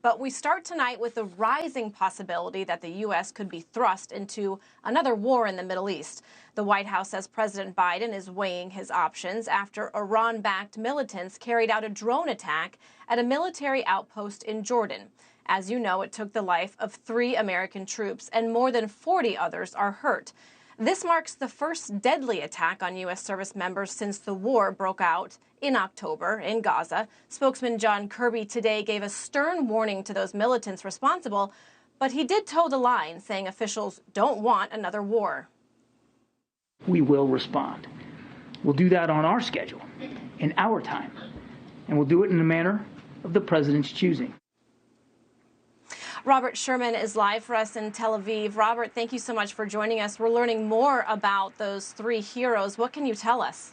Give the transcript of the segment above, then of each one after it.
But we start tonight with the rising possibility that the U.S. could be thrust into another war in the Middle East. The White House says President Biden is weighing his options after Iran-backed militants carried out a drone attack at a military outpost in Jordan. As you know, it took the life of 3 American troops, and more than 40 others are hurt. This marks the first deadly attack on U.S. service members since the war broke out in October in Gaza. Spokesman John Kirby today gave a stern warning to those militants responsible, but he did toe the line, saying officials don't want another war. We will respond. We'll do that on our schedule, in our time, and we'll do it in the manner of the president's choosing. Robert Sherman is live for us in Tel Aviv. Robert, thank you so much for joining us. We're learning more about those 3 heroes. What can you tell us?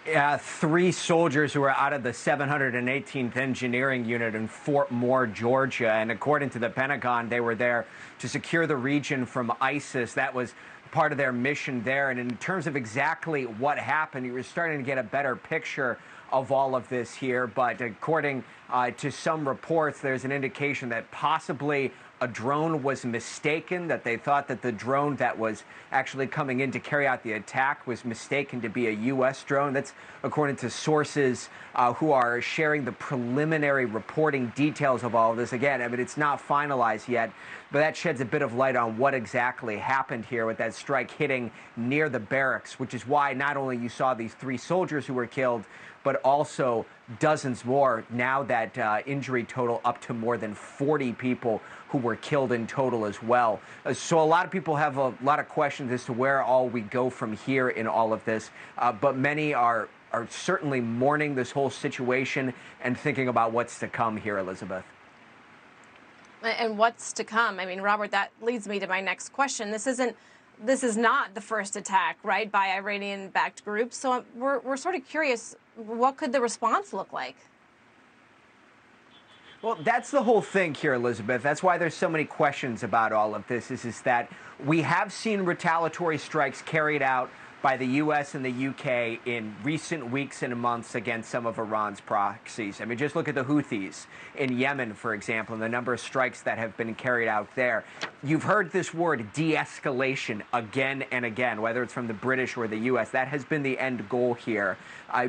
3 soldiers who were out of the 718th Engineering Unit in Fort Moore, Georgia. And according to the Pentagon, they were there to secure the region from ISIS. That was part of their mission there. And in terms of exactly what happened, you were starting to get a better picture of all of this here. But according to some reports, there's an indication that possibly a drone was mistaken, that they thought that the drone that was actually coming in to carry out the attack was mistaken to be a U.S. drone. That's according to sources who are sharing the preliminary reporting details of all of this. Again, I mean, it's not finalized yet, but that sheds a bit of light on what exactly happened here with that strike hitting near the barracks, which is why not only you saw these 3 soldiers who were killed, but also dozens more. Now that injury total up to more than 40 people who were killed in total as well. So a lot of people have a lot of questions as to where all we go from here in all of this. But many are certainly mourning this whole situation and thinking about what's to come here, Elizabeth. And what's to come? I mean, Robert, that leads me to my next question. This is not the first attack, right, by Iranian-backed groups. So we're sort of curious, what could the response look like? Well, that's the whole thing here, Elizabeth. That's why there's so many questions about all of this, is that we have seen retaliatory strikes carried out by the U.S. and the U.K. in recent weeks and months against some of Iran's proxies. I mean, just look at the Houthis in Yemen, for example, and the number of strikes that have been carried out there. You've heard this word de-escalation again and again, whether it's from the British or the U.S. That has been the end goal here.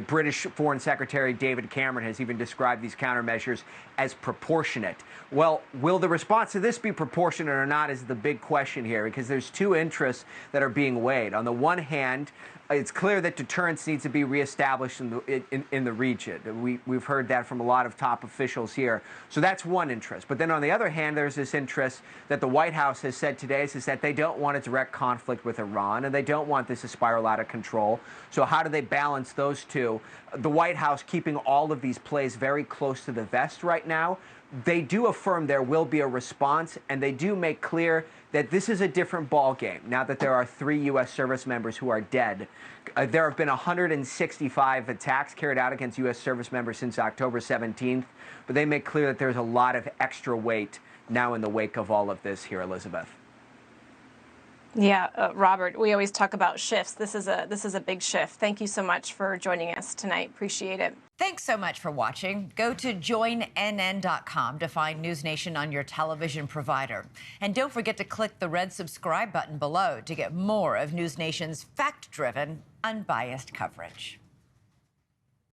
British Foreign Secretary David Cameron has even described these countermeasures as proportionate. Well, will the response to this be proportionate or not is the big question here, because there's 2 interests that are being weighed. On the one hand, it's clear that deterrence needs to be reestablished in the region. We've heard that from a lot of top officials here. So that's one interest. But then on the other hand, there's this interest that the White House has said today is that they don't want a direct conflict with Iran, and they don't want this to spiral out of control. So how do they balance those 2? The White House keeping all of these plays very close to the vest right now. They do affirm there will be a response, and they do make clear that this is a different ball game now that there are 3 U.S. service members who are dead. There have been 165 attacks carried out against U.S. service members since October 17th, but they make clear that there's a lot of extra weight now in the wake of all of this here, Elizabeth. Yeah, Robert, we always talk about shifts. This is a big shift. Thank you so much for joining us tonight. Appreciate it. Thanks so much for watching. Go to joinnn.com to find NewsNation on your television provider. And don't forget to click the red subscribe button below to get more of NewsNation's fact-driven, unbiased coverage.